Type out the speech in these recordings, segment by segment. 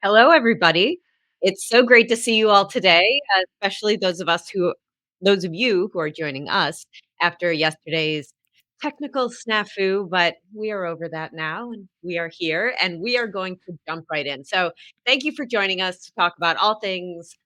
Hello, everybody. It's so great to see you all today, especially those of you who are joining us after yesterday's technical snafu, but we are over that now and we are here and we are going to jump right in. So, thank you for joining us to talk about all things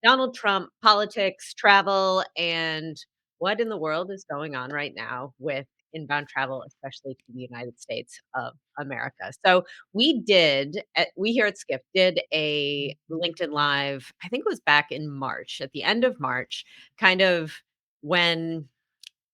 Donald Trump, politics, travel, and what in the world is going on right now with inbound travel, especially to the United States of America. So, we here at Skift did a LinkedIn Live, I think it was back in March, at the end of March, kind of when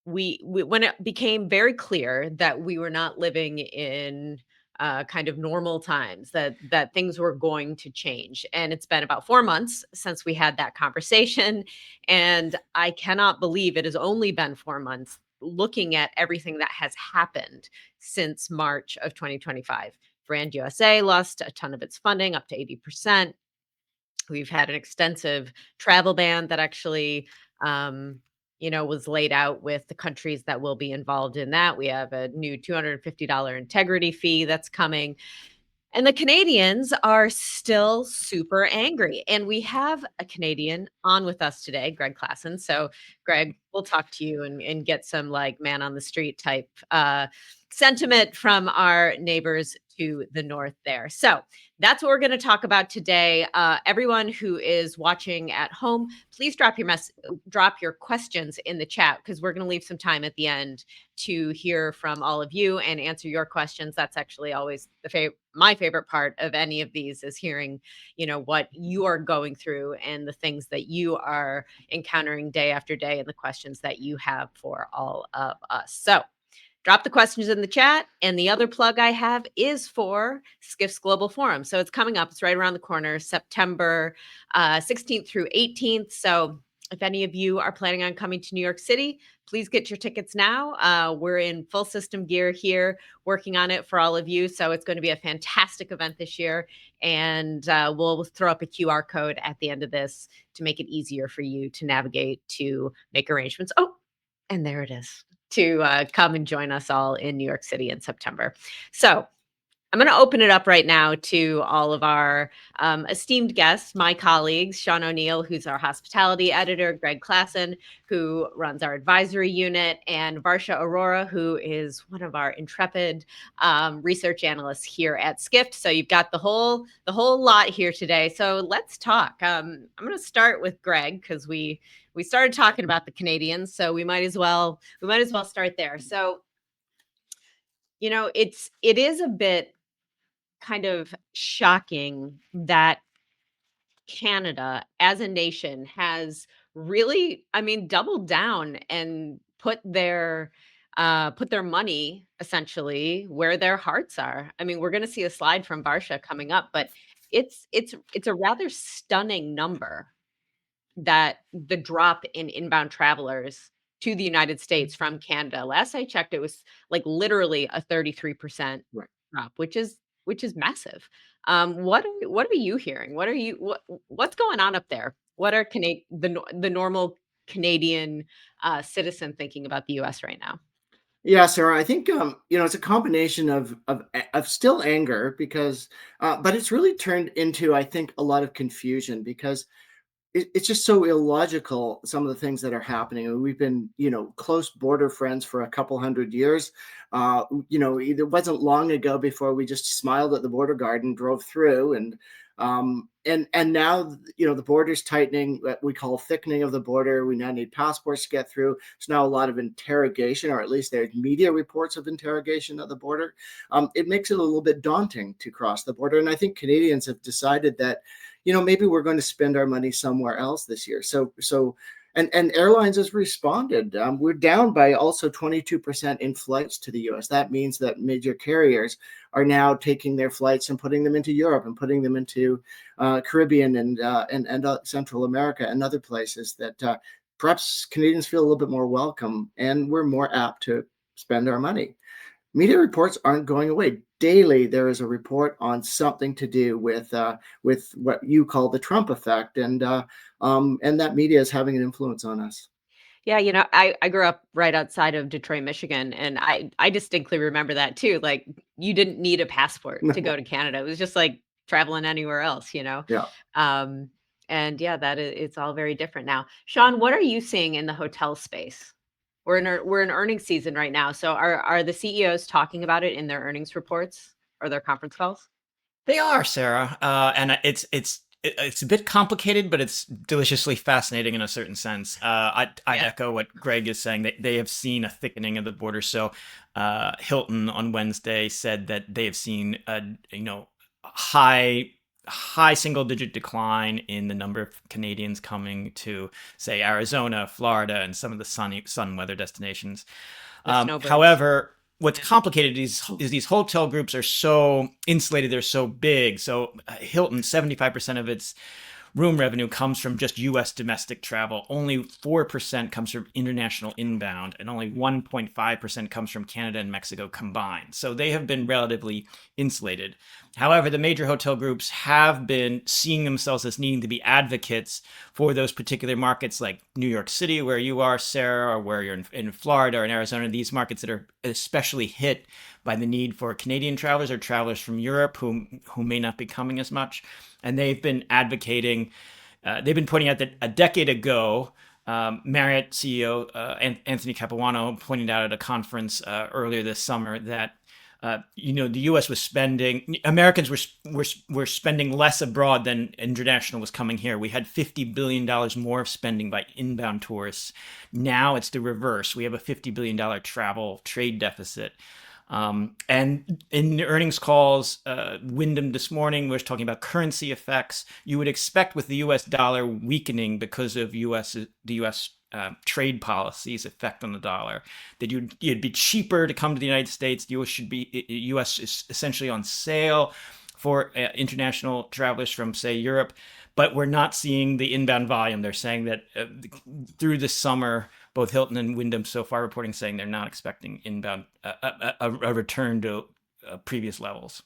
when it became very clear that we were not living in kind of normal times, that things were going to change. And it's been about 4 months since we had that conversation, and I cannot believe it has only been 4 months looking at everything that has happened since March of 2025. Brand USA lost a ton of its funding, up to 80%. We've had an extensive travel ban that actually, um, was laid out with the countries that will be involved in that. We have a new $250 integrity fee that's coming. And the Canadians are still super angry. And we have a Canadian on with us today, Greg Klassen. So, Greg, we'll talk to you and get some like man on the street type sentiment from our neighbors to the north there. So, that's what we're going to talk about today. Everyone who is watching at home, please drop your questions in the chat because we're going to leave some time at the end to hear from all of you and answer your questions. That's actually always my favorite part of any of these is hearing, what you are going through and the things that you are encountering day after day and the questions that you have for all of us. So, drop the questions in the chat. And the other plug I have is for Skiff's Global Forum. So it's coming up. It's right around the corner, September 16th through 18th. So if any of you are planning on coming to New York City, please get your tickets now. We're in full system gear here, working on it for all of you. So it's going to be a fantastic event this year. And we'll throw up a QR code at the end of this to make it easier for you to navigate to make arrangements. Oh, and there it is to come and join us all in New York City in September. So I'm going to open it up right now to all of our esteemed guests, my colleagues, Sean O'Neill, who's our hospitality editor, Greg Klassen, who runs our advisory unit, and Varsha Aurora, who is one of our intrepid research analysts here at Skift. So you've got the whole lot here today. So let's talk. I'm going to start with Greg because we started talking about the Canadians, so we might as well start there. So it is a bit kind of shocking that Canada as a nation has really, I mean, doubled down and put their money essentially where their hearts are. I mean, we're going to see a slide from Barsha coming up, but it's a rather stunning number that the drop in inbound travelers to the United States from Canada. Last I checked, it was like literally a 33% Right. drop, which is massive. What are you hearing? What's going on up there? What are the normal Canadian citizen thinking about the U.S. right now? Yeah, Sarah, I think it's a combination of still anger because, but it's really turned into, I think, a lot of confusion because it's just so illogical. Some of the things that are happening. And we've been, close border friends for a couple hundred years. It wasn't long ago before we just smiled at the border guard and drove through, and now the border's tightening. What we call thickening of the border. We now need passports to get through. There's now a lot of interrogation, or at least there's media reports of interrogation at the border. It makes it a little bit daunting to cross the border, and I think Canadians have decided that maybe we're going to spend our money somewhere else this year. And airlines has responded. We're down by also 22% in flights to the U.S. That means that major carriers are now taking their flights and putting them into Europe and putting them into Caribbean and Central America and other places that perhaps Canadians feel a little bit more welcome, and we're more apt to spend our money. Media reports aren't going away. Daily, there is a report on something to do with what you call the Trump effect, and that media is having an influence on us. Yeah, I grew up right outside of Detroit, Michigan, and I distinctly remember that too. Like you didn't need a passport to go No, to Canada. It was just like traveling anywhere else, you know? Yeah. Um, and yeah, it's all very different now. Sean, what are you seeing in the hotel space? We're in earnings season right now. So are the CEOs talking about it in their earnings reports or their conference calls? They are, Sarah, and it's a bit complicated, but it's deliciously fascinating in a certain sense. I'd Yeah. echo what Greg is saying. They have seen a thickening of the border. So, Hilton on Wednesday said that they have seen a high single digit decline in the number of Canadians coming to, say, Arizona, Florida, and some of the sun weather destinations. The snowbirds. However, what's Yeah. complicated is these hotel groups are so insulated, they're so big. So Hilton, 75% of its room revenue comes from just US domestic travel. Only 4% comes from international inbound, and only 1.5% comes from Canada and Mexico combined. So they have been relatively insulated. However, the major hotel groups have been seeing themselves as needing to be advocates for those particular markets, like New York City, where you are, Sarah, or where you're in Florida or in Arizona, these markets that are especially hit by the need for Canadian travelers or travelers from Europe who may not be coming as much. And they've been advocating, they've been pointing out that a decade ago, Marriott CEO Anthony Capuano pointed out at a conference earlier this summer that the U.S. was spending, Americans were spending less abroad than international was coming here. We had $50 billion more of spending by inbound tourists. Now it's the reverse. We have a $50 billion travel trade deficit. And in the earnings calls, Wyndham this morning was talking about currency effects. You would expect with the U.S. dollar weakening because of the U.S. Trade policies effect on the dollar, that it'd be cheaper to come to the United States. U.S. is essentially on sale for international travelers from, say, Europe, but we're not seeing the inbound volume. They're saying that through the summer, both Hilton and Wyndham so far reporting saying they're not expecting inbound a return to previous levels.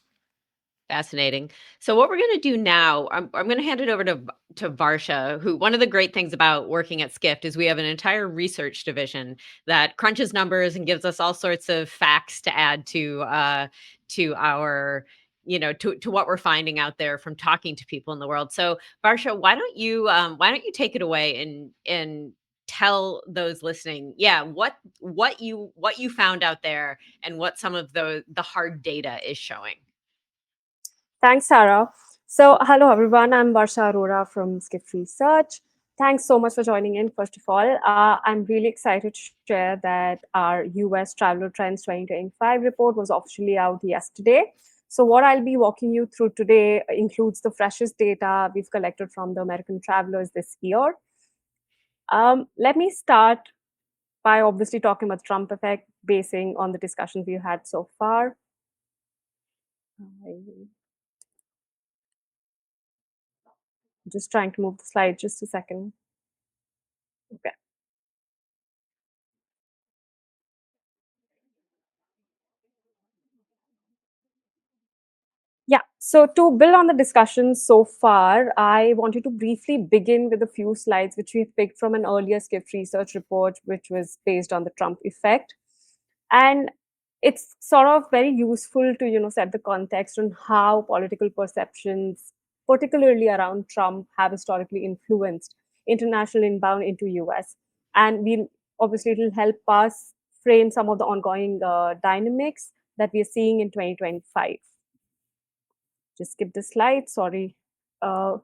Fascinating. So what we're going to do now, I'm going to hand it over to Varsha, who one of the great things about working at Skift is we have an entire research division that crunches numbers and gives us all sorts of facts to add to our to what we're finding out there from talking to people in the world. So Varsha, why don't you take it away and tell those listening, yeah, what you found out there and what some of the hard data is showing. Thanks, Sarah. So, hello everyone. I'm Varsha Arora from Skift Research. Thanks so much for joining in. First of all, I'm really excited to share that our US Traveler Trends 2025 report was officially out yesterday. So, what I'll be walking you through today includes the freshest data we've collected from the American travelers this year. Let me start by obviously talking about Trump effect, basing on the discussions we've had so far. Just trying to move the slide just a second. Okay. Yeah, so to build on the discussion so far, I wanted to briefly begin with a few slides which we picked from an earlier Skift research report, which was based on the Trump effect. And it's sort of very useful to set the context on how political perceptions, particularly around Trump, have historically influenced international inbound into US. And obviously it'll help us frame some of the ongoing dynamics that we are seeing in 2025. Just skip the slide, sorry. Uh,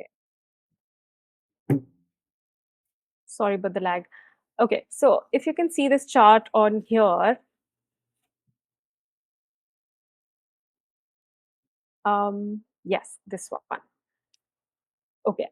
okay. Sorry about the lag. Okay, so if you can see this chart on here, yes, this one. Okay.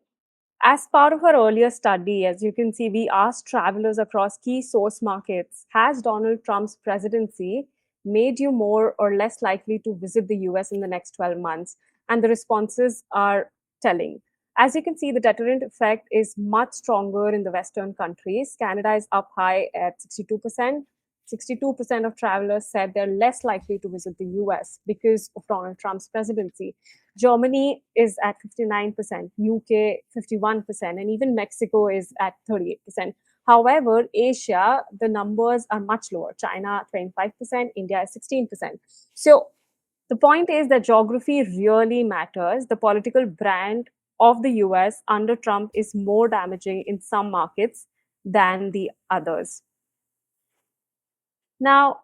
As part of our earlier study, as you can see, we asked travelers across key source markets, has Donald Trump's presidency made you more or less likely to visit the US in the next 12 months? And the responses are telling. As you can see, the deterrent effect is much stronger in the Western countries. Canada is up high at 62%. 62% of travelers said they're less likely to visit the US because of Donald Trump's presidency. Germany is at 59%, UK 51%, and even Mexico is at 38%. However, Asia, the numbers are much lower. China, 25%, India is 16%. So the point is that geography really matters. The political brand of the US under Trump is more damaging in some markets than the others. Now,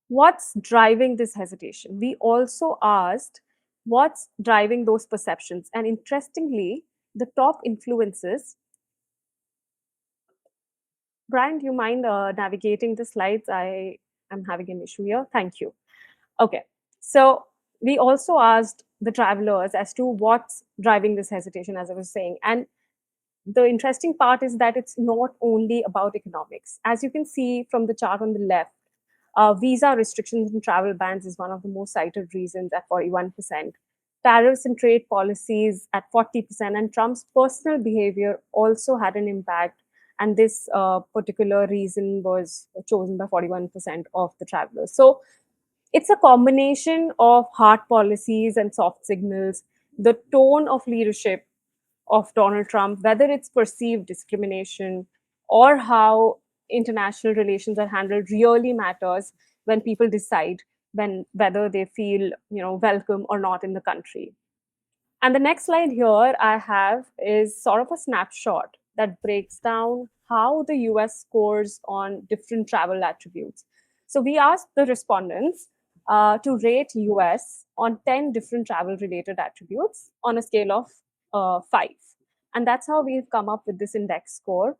what's driving this hesitation? We also asked what's driving those perceptions. And interestingly, the top influences. Brian, do you mind navigating the slides? I am having an issue here. Thank you. Okay. So we also asked the travelers as to what's driving this hesitation, as I was saying. And the interesting part is that it's not only about economics. As you can see from the chart on the left, visa restrictions and travel bans is one of the most cited reasons at 41%. Tariffs and trade policies at 40%, and Trump's personal behavior also had an impact. And this particular reason was chosen by 41% of the travelers. So it's a combination of hard policies and soft signals, the tone of leadership of Donald Trump, whether it's perceived discrimination or how international relations are handled, really matters when people decide whether they feel welcome or not in the country. And the next slide here I have is sort of a snapshot that breaks down how the US scores on different travel attributes. So we asked the respondents to rate US on 10 different travel related attributes on a scale of 5. And that's how we've come up with this index score.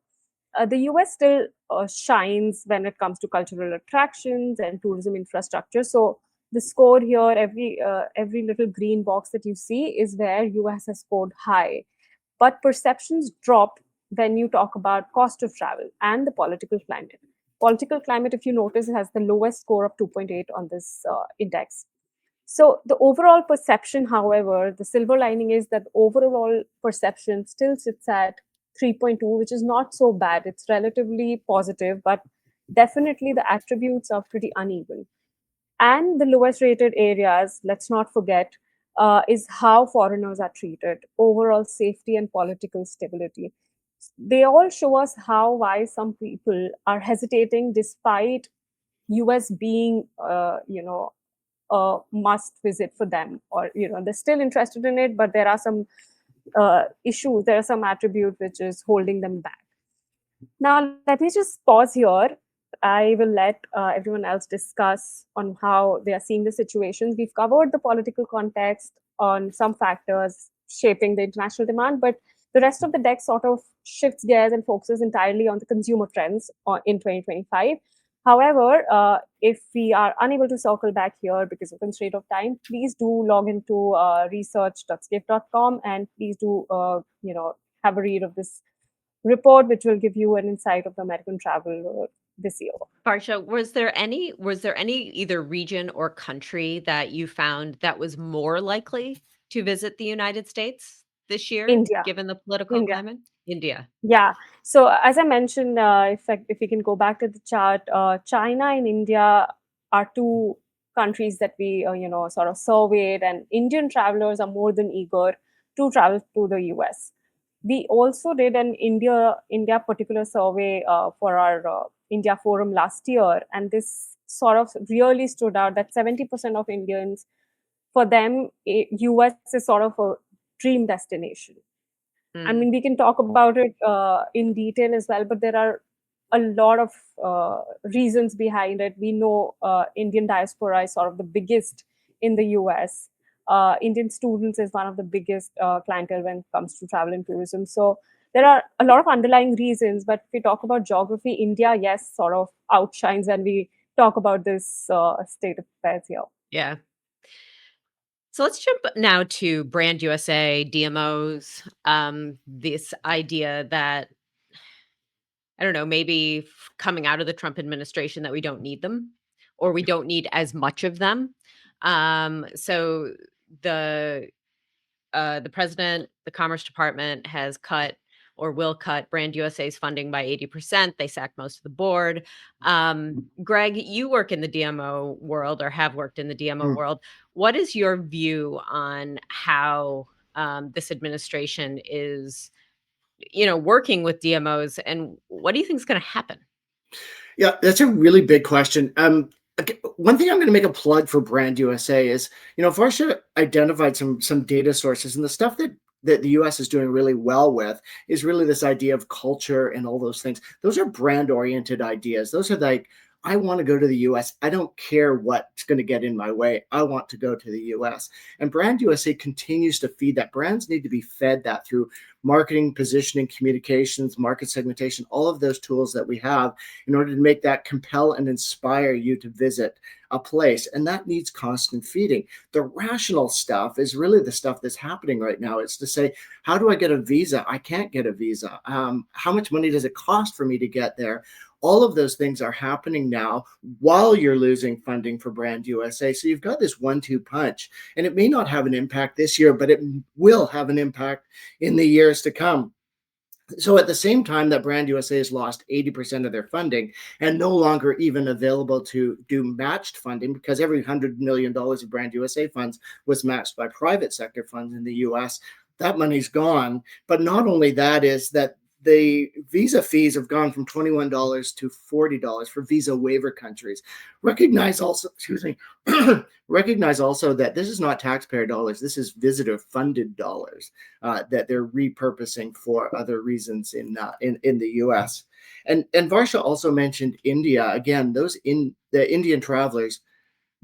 The US still shines when it comes to cultural attractions and tourism infrastructure. So the score here, every little green box that you see is where US has scored high. But perceptions drop when you talk about cost of travel and the political climate. Political climate, if you notice, has the lowest score of 2.8 on this index. So the overall perception, however, the silver lining is that the overall perception still sits at 3.2, which is not so bad. It's relatively positive, but definitely the attributes are pretty uneven. And the lowest rated areas, let's not forget, is how foreigners are treated, overall safety and political stability. They all show us why some people are hesitating despite US being, a must visit for them, or they're still interested in it, but there are some issues, there are some attribute which is holding them back. Now let me just pause here. I will let everyone else discuss on how they are seeing the situations. We've covered the political context on some factors shaping the international demand, but the rest of the deck sort of shifts gears and focuses entirely on the consumer trends in 2025. However, if we are unable to circle back here because of constraint of time, please do log into research.skift.com and please do have a read of this report, which will give you an insight of the American travel this year. Parsha, was there any either region or country that you found that was more likely to visit the United States this year, India, given the political India. climate? India. Yeah. So as I mentioned, if we can go back to the chart, China and India are two countries that we sort of surveyed, and Indian travelers are more than eager to travel to the US. We also did an India particular survey for our India forum last year, and this sort of really stood out that 70% of Indians, for them, US is sort of a dream destination. I Mm. mean, we can talk about it in detail as well, but there are a lot of reasons behind it. We know Indian diaspora is sort of the biggest in the US. Indian students is one of the biggest clientele when it comes to travel and tourism. So there are a lot of underlying reasons. But if we talk about geography, India, yes, sort of outshines when we talk about this state of affairs here. Yeah. So let's jump now to Brand USA, DMOs, this idea that, I don't know, maybe coming out of the Trump administration that we don't need them or we don't need as much of them. So the the president, the Commerce Department has cut or will cut Brand USA's funding by 80%. They sacked most of the board. Greg, you work in the DMO world or have worked in the DMO Mm. world. What is your view on how this administration is working with DMOs, and what do you think is going to happen? Yeah, that's a really big question. One thing I'm going to make a plug for Brand USA is, Varsha identified some data sources, and the stuff that the US is doing really well with is really this idea of culture and all those things. Those are brand oriented ideas. Those are like, I want to go to the US. I don't care what's going to get in my way. I want to go to the US. And Brand USA continues to feed that. Brands need to be fed that through marketing, positioning, communications, market segmentation, all of those tools that we have in order to make that compel and inspire you to visit a place. And that needs constant feeding. The rational stuff is really the stuff that's happening right now. It's to say, how do I get a visa? I can't get a visa. How much money does it cost for me to get there? All of those things are happening now while you're losing funding for Brand USA. So you've got this 1-2 punch, and it may not have an impact this year, but it will have an impact in the years to come. So at the same time that Brand USA has lost 80% of their funding and no longer even available to do matched funding, because every $100 million of Brand USA funds was matched by private sector funds in the US, that money's gone. But not only that, is that the visa fees have gone from $21 to $40 for visa waiver countries. Recognize also, excuse me, recognize also that this is not taxpayer dollars. This is visitor funded dollars that they're repurposing for other reasons in the U.S. And Varsha also mentioned India. Again, the Indian travelers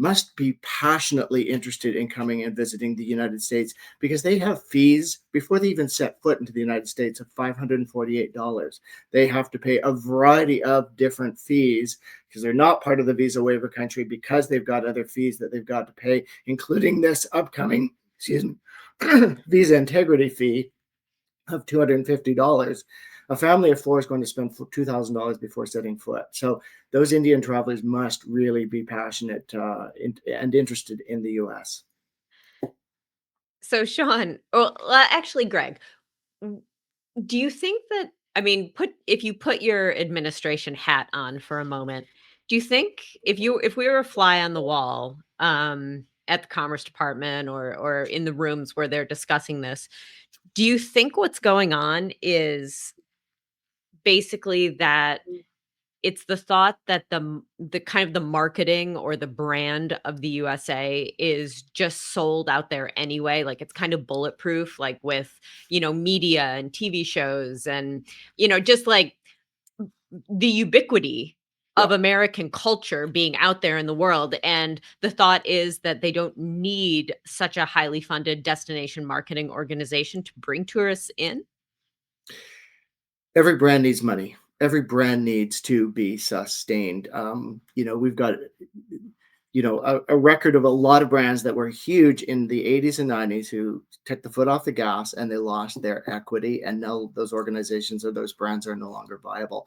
must be passionately interested in coming and visiting the United States, because they have fees before they even set foot into the United States of $548. They have to pay a variety of different fees because they're not part of the visa waiver country, because they've got other fees that they've got to pay, including this upcoming, visa integrity fee of $250. A family of four is going to spend $2,000 before setting foot. So those Indian travelers must really be passionate and interested in the U.S. So, Sean, well, actually, Greg, w- do you think that, I mean, if you put your administration hat on for a moment, do you think if we were a fly on the wall at the Commerce Department or in the rooms where they're discussing this, do you think what's going on is basically that it's the thought that the kind of the marketing or the brand of the USA is just sold out there anyway, like it's kind of bulletproof, like with, media and TV shows and, just like the ubiquity Yeah. of American culture being out there in the world. And the thought is that they don't need such a highly funded destination marketing organization to bring tourists in? Every brand needs money. Every brand needs to be sustained. We've got a record of a lot of brands that were huge in the 80s and 90s who took the foot off the gas and they lost their equity. And now those organizations or those brands are no longer viable.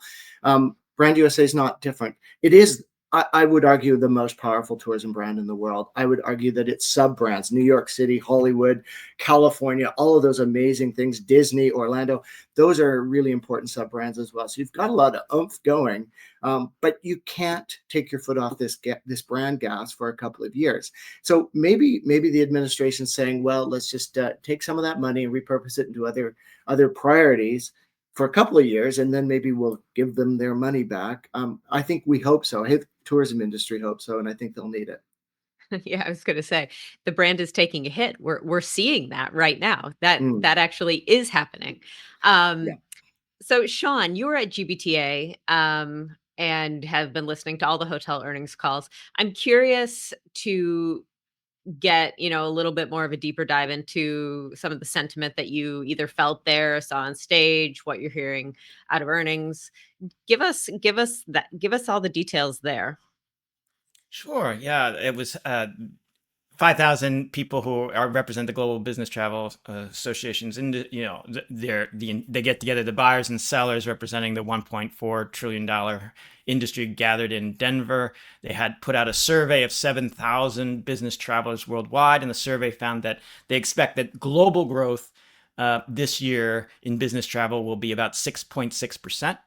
Brand USA is not different. It is, I would argue, the most powerful tourism brand in the world. I would argue that its sub brands, New York City, Hollywood, California, all of those amazing things, Disney, Orlando, those are really important sub brands as well. So you've got a lot of oomph going. But you can't take your foot off this brand gas for a couple of years. So maybe the administration's saying, well, let's just take some of that money and repurpose it into other priorities for a couple of years, and then maybe we'll give them their money back. I think we hope so. I think the tourism industry hopes so, and I think they'll need it. Yeah, I was going to say the brand is taking a hit. We're seeing that right now. That Mm, that actually is happening. yeah. So, Sean, you were at GBTA and have been listening to all the hotel earnings calls. I'm curious to get, a little bit more of a deeper dive into some of the sentiment that you either felt there, saw on stage, what you're hearing out of earnings. Give us all the details there. Sure. Yeah, it was 5,000 people who represent the global business travel associations, and they get together. The buyers and sellers representing the $1.4 trillion industry gathered in Denver. They had put out a survey of 7,000 business travelers worldwide, and the survey found that they expect that global growth this year in business travel will be about 6.6%.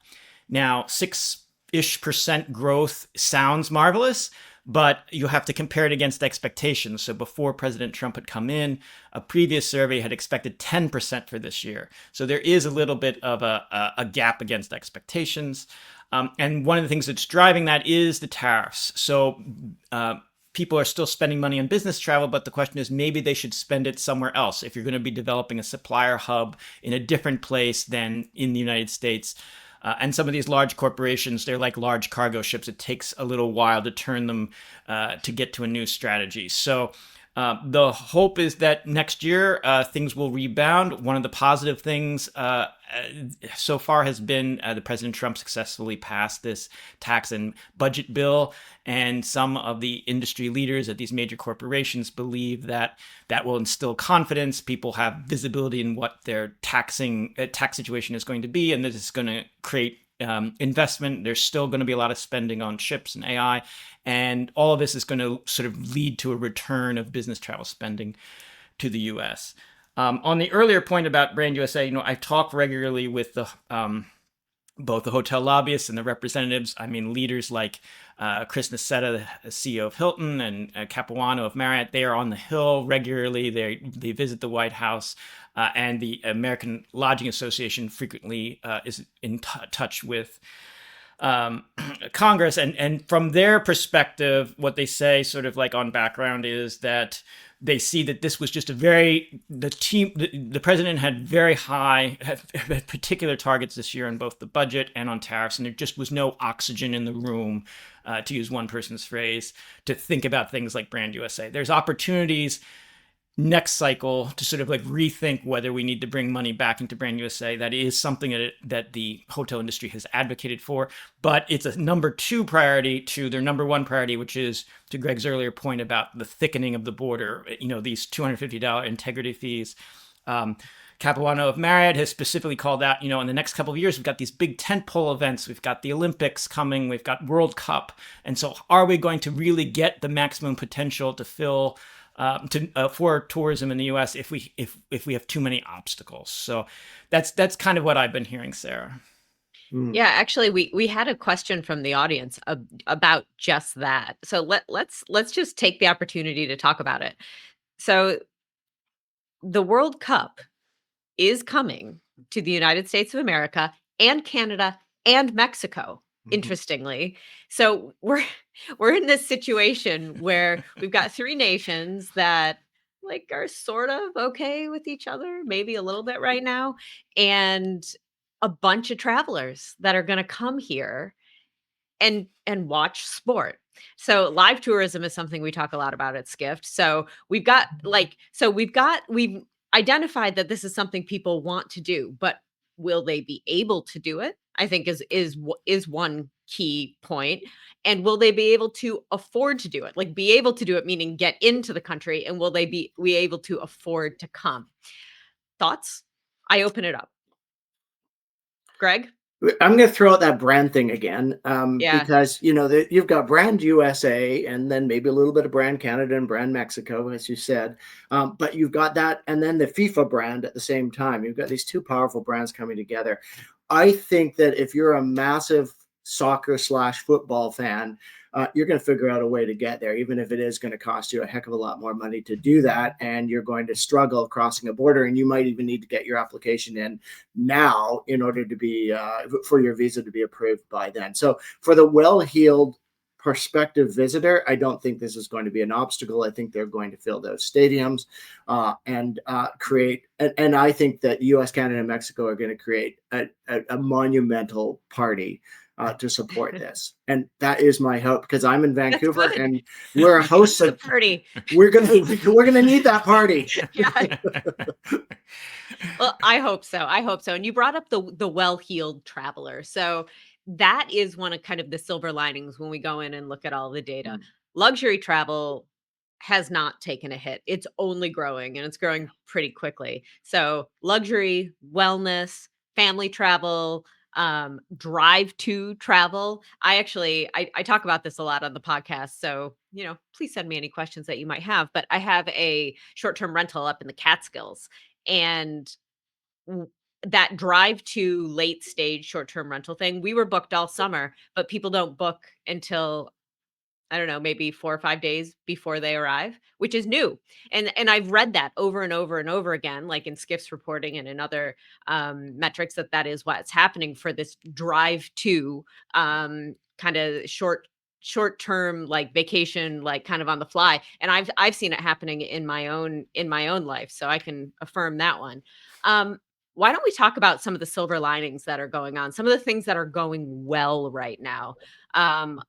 Now, 6-ish% growth sounds marvelous, but you have to compare it against expectations. So before President Trump had come in, a previous survey had expected 10% for this year. So there is a little bit of a gap against expectations. And one of the things that's driving that is the tariffs. So people are still spending money on business travel, but the question is maybe they should spend it somewhere else. If you're going to be developing a supplier hub in a different place than in the United States, and some of these large corporations, they're like large cargo ships. It takes a little while to turn them to get to a new strategy. So the hope is that next year things will rebound. One of the positive things so far has been the President Trump successfully passed this tax and budget bill, and some of the industry leaders at these major corporations believe that that will instill confidence. People have visibility in what their tax situation is going to be, and this is going to create investment. There's still going to be a lot of spending on chips and AI, and all of this is going to sort of lead to a return of business travel spending to the U.S. On the earlier point about Brand USA, I talk regularly with both the hotel lobbyists and the representatives. I mean, leaders like Chris Nassetta, the CEO of Hilton, and Capuano of Marriott. They are on the Hill regularly. They visit the White House, and the American Lodging Association frequently is in touch with Congress, and from their perspective, what they say, sort of like on background, is that they see that this was just the president had very high, had particular targets this year on both the budget and on tariffs, and there just was no oxygen in the room, to use one person's phrase, to think about things like Brand USA. There's opportunities next cycle to sort of like rethink whether we need to bring money back into Brand USA. That is something that the hotel industry has advocated for, but it's a number two priority to their number one priority, which is, to Greg's earlier point about the thickening of the border, these $250 integrity fees. Capuano of Marriott has specifically called out, in the next couple of years, we've got these big tentpole events. We've got the Olympics coming. We've got World Cup. And so are we going to really get the maximum potential to fill for tourism in the U.S. if we have too many obstacles? So that's kind of what I've been hearing, Sarah. Yeah, actually, we had a question from the audience about just that. So let's just take the opportunity to talk about it. So the World Cup is coming to the United States of America and Canada and Mexico, interestingly. So we're in this situation where we've got three nations that like are sort of okay with each other, maybe a little bit right now, and a bunch of travelers that are going to come here and watch sport. So live tourism is something we talk a lot about at Skift. So we've identified that this is something people want to do, but will they be able to do it? I think is one key point. And will they be able to afford to do it? Like be able to do it meaning get into the country, and will they be able to afford to come? Thoughts? I open it up. Greg? I'm going to throw out that brand thing again, Yeah. because you've got Brand USA, and then maybe a little bit of Brand Canada and Brand Mexico, as you said. But you've got that, and then the FIFA brand at the same time. You've got these two powerful brands coming together. I think that if you're a massive soccer/football fan, you're going to figure out a way to get there, even if it is going to cost you a heck of a lot more money to do that. And you're going to struggle crossing a border, and you might even need to get your application in now in order to be for your visa to be approved by then. So for the well-heeled prospective visitor, I don't think this is going to be an obstacle. I think they're going to fill those stadiums and create, and I think that US, Canada, and Mexico are going to create a monumental party to support this. And that is my hope, because I'm in Vancouver and we're hosts of party. We're gonna need that party. Yeah. Well, I hope so. I hope so. And you brought up the well-heeled traveler. So that is one of kind of the silver linings when we go in and look at all the data. Luxury travel has not taken a hit. It's only growing, and it's growing pretty quickly. So luxury, wellness, family travel, drive to travel. I talk about this a lot on the podcast. So, please send me any questions that you might have. But I have a short-term rental up in the Catskills, and w- that drive to late stage short-term rental thing, we were booked all summer, but people don't book until I don't know, maybe 4 or 5 days before they arrive, which is new. And I've read that over and over and over again, like in Skift's reporting and in other metrics, that is what's happening for this drive to kind of short term like vacation, like kind of on the fly. And I've seen it happening in my own life, so I can affirm that one. Um, why don't we talk about some of the silver linings that are going on, some of the things that are going well right now? Um,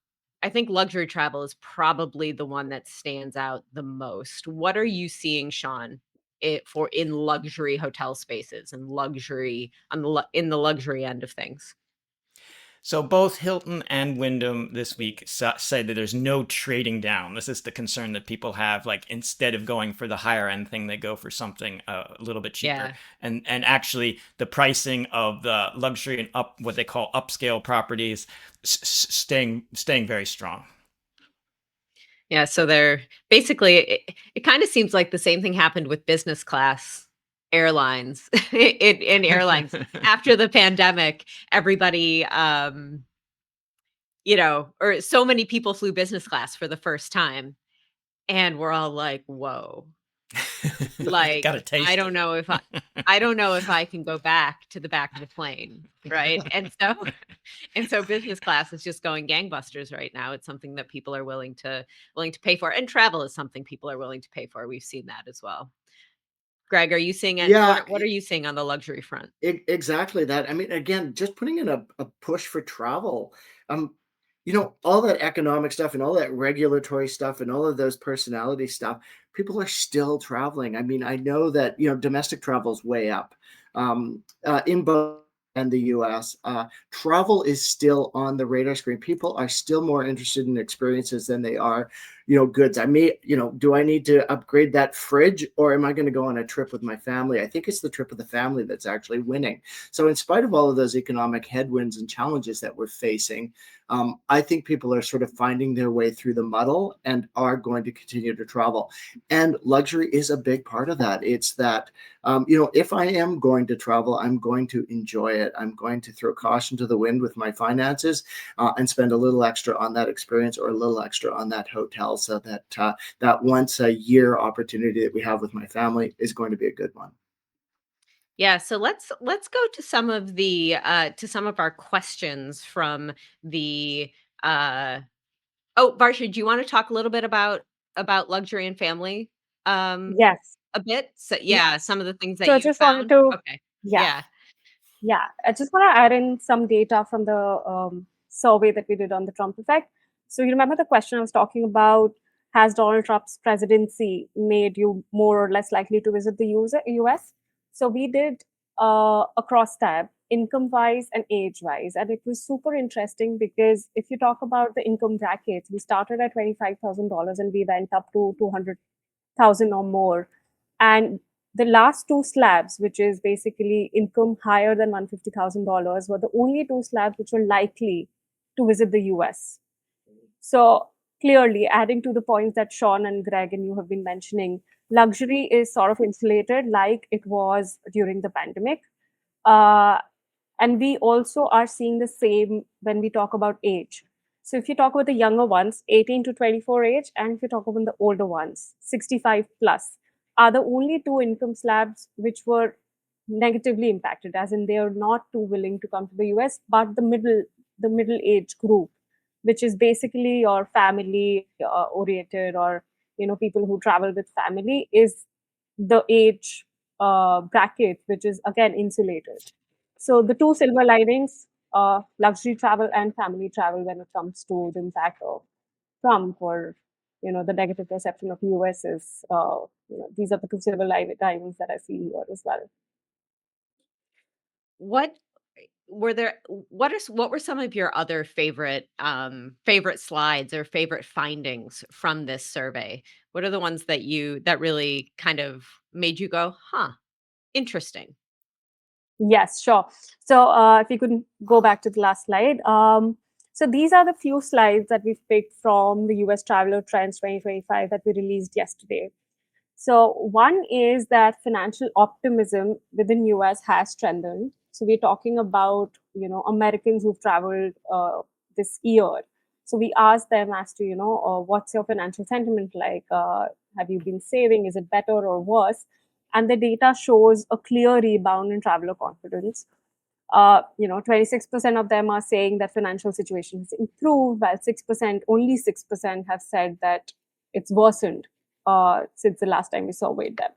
I think luxury travel is probably the one that stands out the most. What are you seeing, Sean, in luxury hotel spaces and luxury on in the luxury end of things? So both Hilton and Wyndham this week said that there's no trading down. This is the concern that people have. Like instead of going for the higher end thing, they go for something a little bit cheaper. Yeah. And actually, the pricing of the luxury and what they call upscale properties staying very strong. Yeah, so they're basically it kind of seems like the same thing happened with business class airlines in airlines after the pandemic. Everybody or so many people flew business class for the first time, and we're all like, "Whoa." Got Like, a taste of I don't know if I can go back to the back of the plane, right? And so business class is just going gangbusters right now. It's something that people are willing to pay for, and travel is something people are willing to pay for. We've seen that as well. Greg, are you seeing it? Yeah, What are you seeing on the luxury front? exactly that. I mean, again, just putting in a push for travel. Um, all that economic stuff and all that regulatory stuff and all of those personality stuff, people are still traveling. I mean, I know that, domestic travel is way up in both and the US. Travel is still on the radar screen. People are still more interested in experiences than they are, goods. Do I need to upgrade that fridge or am I going to go on a trip with my family? I think it's the trip with the family that's actually winning. So, in spite of all of those economic headwinds and challenges that we're facing, I think people are sort of finding their way through the muddle and are going to continue to travel. And luxury is a big part of that. It's that, if I am going to travel, I'm going to enjoy it. I'm going to throw caution to the wind with my finances and spend a little extra on that experience or a little extra on that hotel so that that once a year opportunity that we have with my family is going to be a good one. Yeah, so let's go to some of our questions from the uh oh, Varsha, do you want to talk a little bit about luxury and family um Yes. a bit? So yeah, Yes. some of the things that So I you just wanted found. to, Okay. yeah, Yeah. yeah. I just want to add in some data from the survey that we did on the Trump effect. So you remember the question I was talking about, has Donald Trump's presidency made you more or less likely to visit the US? So we did a cross tab, income wise and age wise. And it was super interesting because if you talk about the income brackets, we started at $25,000 and we went up to 200,000 or more. And the last two slabs, which is basically income higher than $150,000, were the only two slabs which were likely to visit the US. So clearly, adding to the points that Sean and Greg and you have been mentioning, luxury is sort of insulated like it was during the pandemic. Uh, and we also are seeing the same when we talk about age. So if you talk about the younger ones, 18 to 24 age, and if you talk about the older ones, 65 plus, are the only two income slabs which were negatively impacted, as in they are not too willing to come to the US, but the middle age group, which is basically your family oriented, or people who travel with family, is the age bracket which is again insulated. So the two silver linings, luxury travel and family travel, when it comes to the impact of Trump, or the negative perception of US, is these are the two silver linings that I see here as well. What were there what were some of your other favorite slides or favorite findings from this survey? What are the ones that really kind of made you go, "Huh, interesting." Yes, sure. So if you could go back to the last slide. So these are the few slides that we've picked from the US Traveler Trends 2025 that we released yesterday. So one is that financial optimism within US has strengthened. So we're talking about Americans who've traveled this year. So we asked them as to, what's your financial sentiment like? Have you been saving? Is it better or worse? And the data shows a clear rebound in traveler confidence. 26% of them are saying that financial situation has improved, while 6%, only 6% have said that it's worsened since the last time we surveyed them.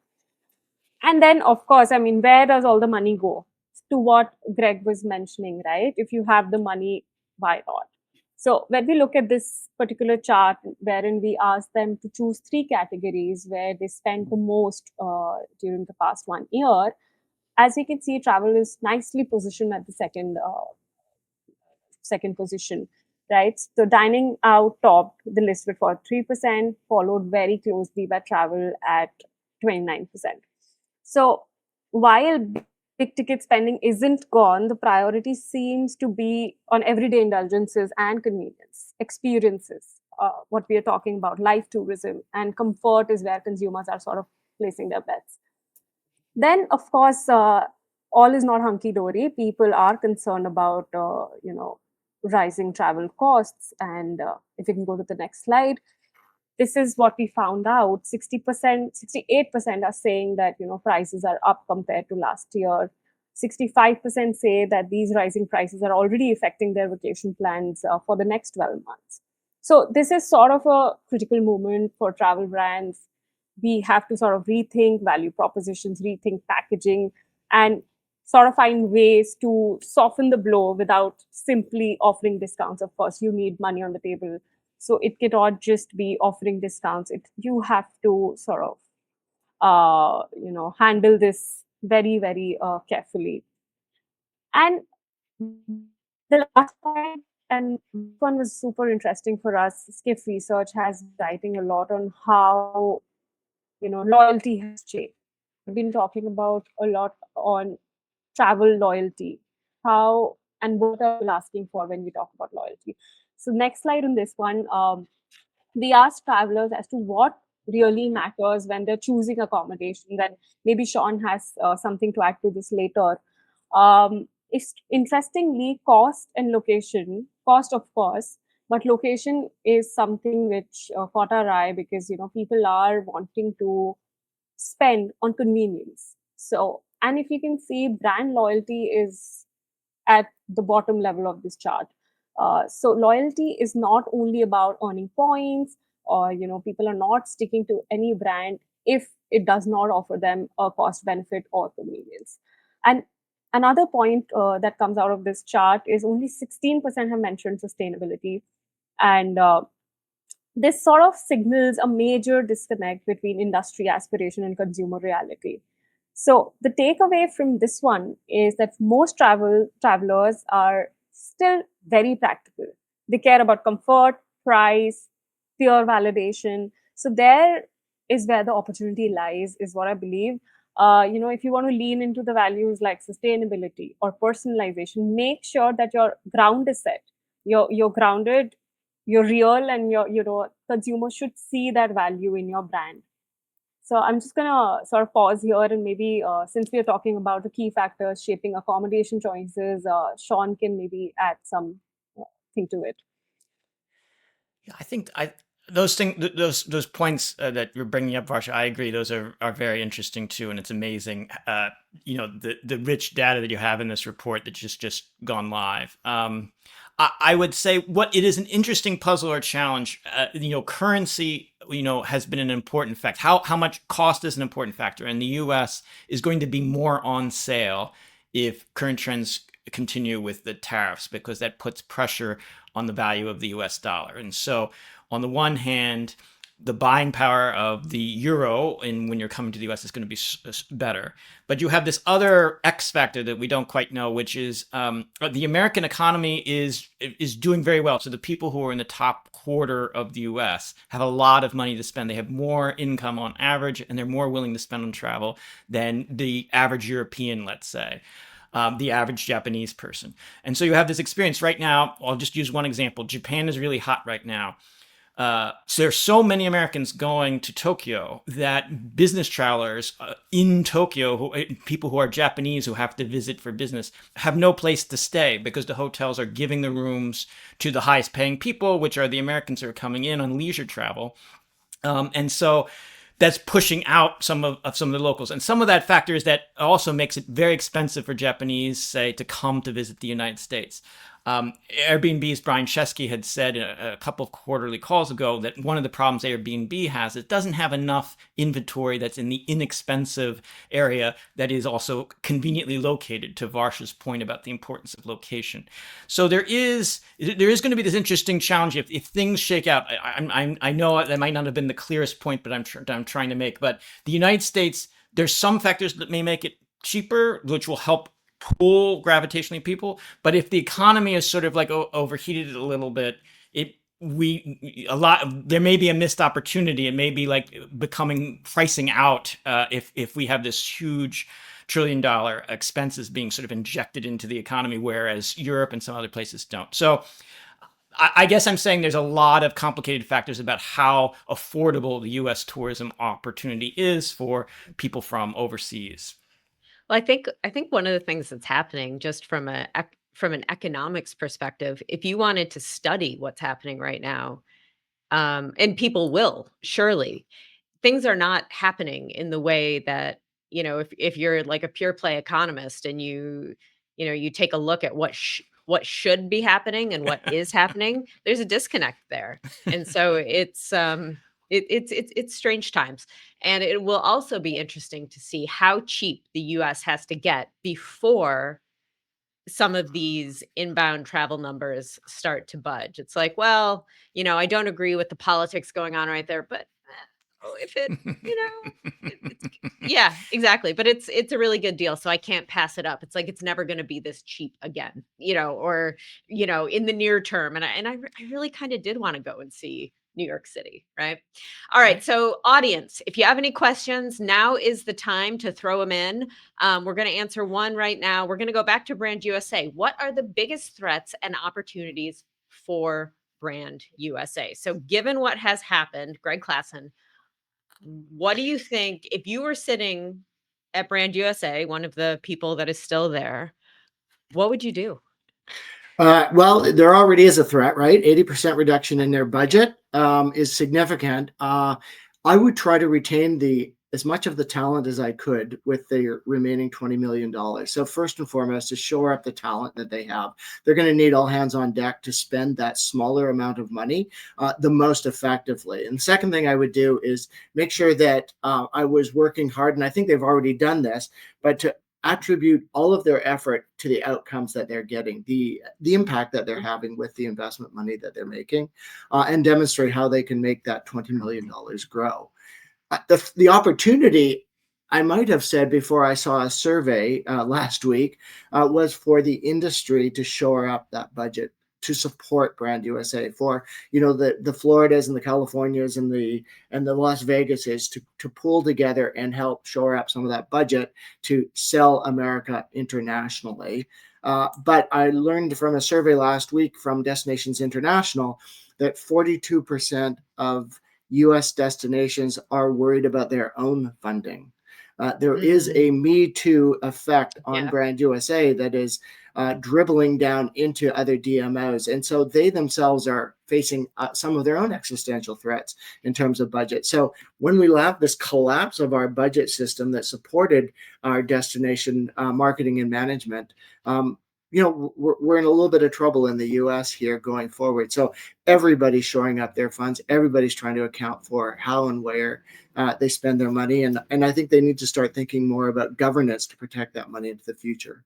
And then, of course, I mean, where does all the money go? To what Greg was mentioning, right? If you have the money, why not? So when we look at this particular chart, wherein we ask them to choose three categories where they spent the most during the past 1 year, as you can see, travel is nicely positioned at the second position, right? So dining out topped the list with 43%, followed very closely by travel at 29%. So while big ticket spending isn't gone, the priority seems to be on everyday indulgences and convenience, experiences, what we are talking about, life tourism, and comfort is where consumers are sort of placing their bets. Then, of course, all is not hunky dory. People are concerned about, rising travel costs. And if you can go to the next slide, this is what we found out. 60%, 68% are saying that, prices are up compared to last year. 65% say that these rising prices are already affecting their vacation plans for the next 12 months. So this is sort of a critical moment for travel brands. We have to sort of rethink value propositions, rethink packaging, and sort of find ways to soften the blow without simply offering discounts. Of course, you need money on the table, so it cannot just be offering discounts. You have to sort of handle this very, very carefully. And the last point, and this one was super interesting for us. Skift Research has been writing a lot on how loyalty has changed. We've been talking about a lot on travel loyalty, how and what are people asking for when we talk about loyalty. So next slide on this one. We asked travelers as to what really matters when they're choosing accommodation. Then maybe Sean has something to add to this later. It's interestingly cost and location, cost of course, but location is something which caught our eye because people are wanting to spend on convenience. So, and if you can see, brand loyalty is at the bottom level of this chart. So loyalty is not only about earning points, or people are not sticking to any brand if it does not offer them a cost benefit or convenience. And another point that comes out of this chart is only 16% have mentioned sustainability, and this sort of signals a major disconnect between industry aspiration and consumer reality. So the takeaway from this one is that most travelers are still very practical. They care about comfort, price, peer validation. So there is where the opportunity lies, is what I believe. If you want to lean into the values like sustainability or personalization, make sure that your ground is set. You're grounded, you're real, and your consumer should see that value in your brand. So I'm just gonna sort of pause here, and maybe since we are talking about the key factors shaping accommodation choices, Sean can maybe add some thing to it. Yeah, I think those points that you're bringing up, Varsha, I agree. Those are very interesting too, and it's amazing. The rich data that you have in this report that's just gone live. I would say what it is an interesting puzzle or challenge. Currency, has been an important factor. How much cost is an important factor, and the U.S. is going to be more on sale if current trends continue with the tariffs, because that puts pressure on the value of the US dollar. And so on the one hand, the buying power of the euro and when you're coming to the US is going to be better. But you have this other X factor that we don't quite know, which is the American economy is doing very well. So the people who are in the top quarter of the US have a lot of money to spend. They have more income on average, and they're more willing to spend on travel than the average European, let's say. The average Japanese person. And so you have this experience right now. I'll just use one example. Japan is really hot right now. So there's so many Americans going to Tokyo that business travelers in Tokyo, people who are Japanese who have to visit for business, have no place to stay because the hotels are giving the rooms to the highest paying people, which are the Americans who are coming in on leisure travel. And so that's pushing out some of some of the locals. And some of that factor is that also makes it very expensive for Japanese, say, to come to visit the United States. Airbnb's Brian Chesky had said a couple of quarterly calls ago that one of the problems Airbnb has is it doesn't have enough inventory that's in the inexpensive area that is also conveniently located, to Varsha's point about the importance of location. So there is going to be this interesting challenge if things shake out. I know that might not have been the clearest point, but I'm trying to make. But the United States, there's some factors that may make it cheaper, which will help pull gravitationally people. But if the economy is sort of like overheated a little bit, there may be a missed opportunity. It may be like becoming pricing out if we have this huge $1 trillion expenses being sort of injected into the economy, whereas Europe and some other places don't. So I guess I'm saying there's a lot of complicated factors about how affordable the U.S. tourism opportunity is for people from overseas. Well, I think one of the things that's happening just from an economics perspective, if you wanted to study what's happening right now, and people will surely, things are not happening in the way that, if you're like a pure play economist and you take a look at what should be happening and what is happening, there's a disconnect there. And so it's strange times. And it will also be interesting to see how cheap the US has to get before some of these inbound travel numbers start to budge. It's like, well, I don't agree with the politics going on right there, but if it, you know, it's yeah, exactly. But it's a really good deal, so I can't pass it up. It's like it's never going to be this cheap again, or in the near term. And I really kind of did want to go and see New York City, right? All right, so audience, if you have any questions, now is the time to throw them in. We're going to answer one right now. We're going to go back to Brand USA. What are the biggest threats and opportunities for Brand USA? So, given what has happened, Greg Klassen, what do you think if you were sitting at Brand USA, one of the people that is still there, what would you do? Well, there already is a threat, right? 80% reduction in their budget is significant. I would try to retain as much of the talent as I could with the remaining $20 million. So first and foremost, to shore up the talent that they have. They're going to need all hands on deck to spend that smaller amount of money the most effectively. And the second thing I would do is make sure that I was working hard, and I think they've already done this, but to attribute all of their effort to the outcomes that they're getting, the impact that they're having with the investment money that they're making, and demonstrate how they can make that $20 million grow. The opportunity, I might have said before I saw a survey last week, was for the industry to shore up that budget to support Brand USA, for the Floridas and the Californias and the Las Vegases to pull together and help shore up some of that budget to sell America internationally. But I learned from a survey last week from Destinations International that 42% of U.S. destinations are worried about their own funding. There is a Me Too effect on Yeah. Brand USA that is dribbling down into other DMOs. And so they themselves are facing some of their own existential threats in terms of budget. So when we have this collapse of our budget system that supported our destination marketing and management, we're in a little bit of trouble in the US here going forward. So everybody's shoring up their funds. Everybody's trying to account for how and where they spend their money. And I think they need to start thinking more about governance to protect that money into the future.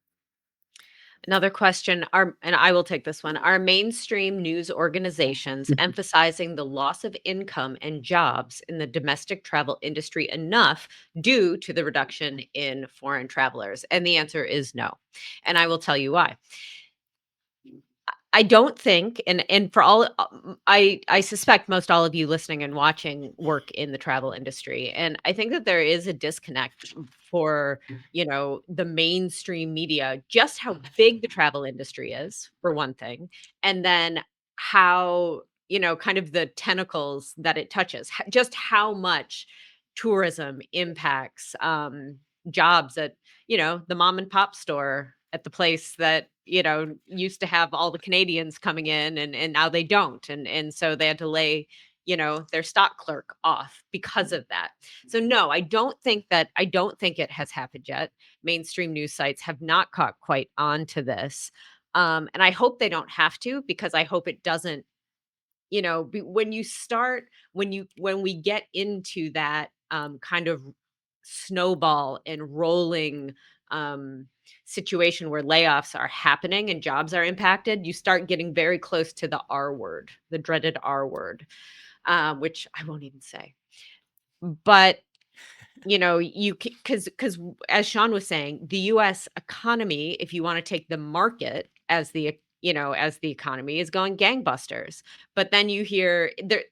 Another question, and I will take this one. Are mainstream news organizations emphasizing the loss of income and jobs in the domestic travel industry enough due to the reduction in foreign travelers? And the answer is no. And I will tell you why. I don't think, and for all, I suspect most all of you listening and watching work in the travel industry, and I think that there is a disconnect for the mainstream media, just how big the travel industry is for one thing, and then how kind of the tentacles that it touches, just how much tourism impacts jobs at, the mom and pop store, at the place that, used to have all the Canadians coming in, and now they don't. And so they had to lay, their stock clerk off because of that. So no, I don't think it has happened yet. Mainstream news sites have not caught quite on to this. And I hope they don't have to, because I hope it doesn't, when you start, when we get into that kind of snowball and rolling situation where layoffs are happening and jobs are impacted, you start getting very close to the R word, the dreaded R word, which I won't even say. But you because as Sean was saying, the US economy, if you want to take the market as as the economy, is going gangbusters. But then you hear there,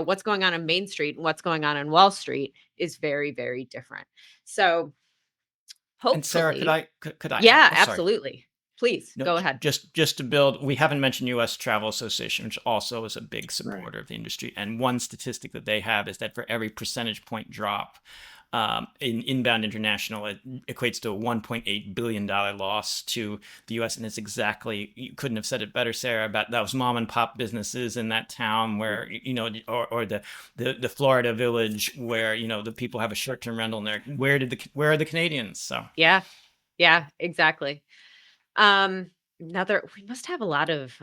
what's going on Main Street and what's going on Wall Street is very, very different. So And Sarah, hopefully, could I yeah, oh, sorry. absolutely. Please No, go ahead. just to build, we haven't mentioned U.S. Travel Association, which also is a big Right. supporter of the industry. And one statistic that they have is that for every percentage point drop in inbound international, it equates to a $1.8 billion loss to the U.S. And it's exactly, you couldn't have said it better, Sarah, about those mom and pop businesses in that town where, or the Florida village where, the people have a short-term rental and they're, where are the Canadians? So Yeah, exactly. We must have a lot of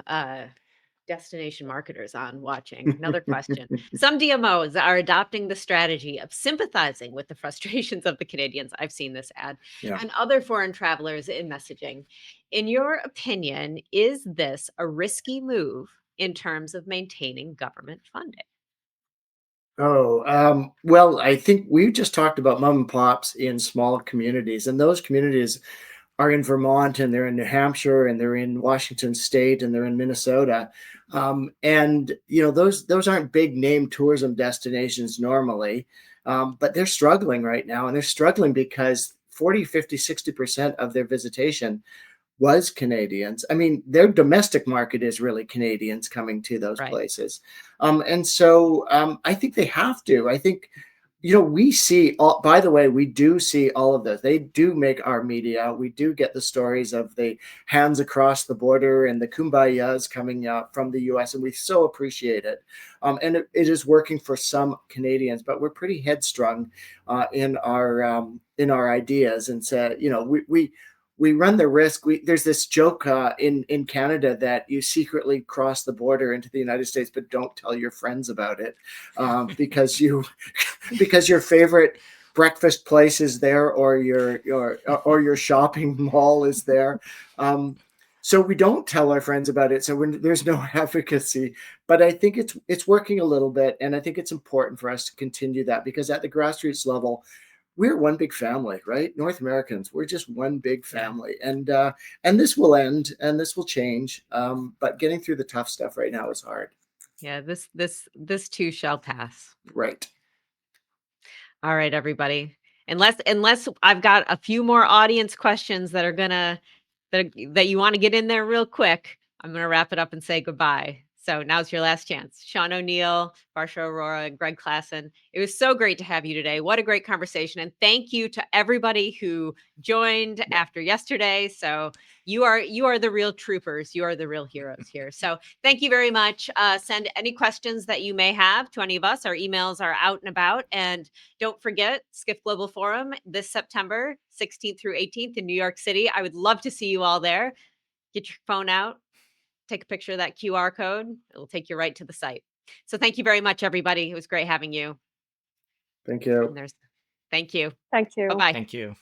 destination marketers on watching. Another question. Some DMOs are adopting the strategy of sympathizing with the frustrations of the Canadians. I've seen this ad, Yeah. and other foreign travelers in messaging. In your opinion, is this a risky move in terms of maintaining government funding? Oh, well, I think we just talked about mom and pops in small communities, and those communities are in Vermont, and they're in New Hampshire, and they're in Washington State, and they're in Minnesota. And those aren't big name tourism destinations normally, but they're struggling right now, and they're struggling because 40, 50, 60% of their visitation was Canadians. I mean, their domestic market is really Canadians coming to those Right. places. And so I think they have to. I think, we see, by the way, we do see all of those. They do make our media. We do get the stories of the hands across the border and the kumbayas coming from the US, and we so appreciate it. And it is working for some Canadians, but we're pretty headstrong in our ideas. And so, we run the risk. There's this joke in Canada that you secretly cross the border into the United States, but don't tell your friends about it because your favorite breakfast place is there, or your shopping mall is there. So we don't tell our friends about it. So there's no advocacy, but I think it's working a little bit, and I think it's important for us to continue that, because at the grassroots level, we're one big family, right? North Americans, we're just one big family, and this will end, and this will change. But getting through the tough stuff right now is hard. Yeah, this too shall pass. Right. All right, everybody. Unless I've got a few more audience questions that are gonna that you want to get in there real quick, I'm gonna wrap it up and say goodbye. So now's your last chance. Sean O'Neill, Barsha Aurora, Greg Klassen. It was so great to have you today. What a great conversation. And thank you to everybody who joined after yesterday. So you are the real troopers. You are the real heroes here. So thank you very much. Send any questions that you may have to any of us. Our emails are out and about. And don't forget, Skift Global Forum this September 16th through 18th in New York City. I would love to see you all there. Get your phone out, take a picture of that QR code. It'll take you right to the site. So thank you very much, everybody. It was great having you. Thank you. Thank you. Thank you. Bye-bye. thank you.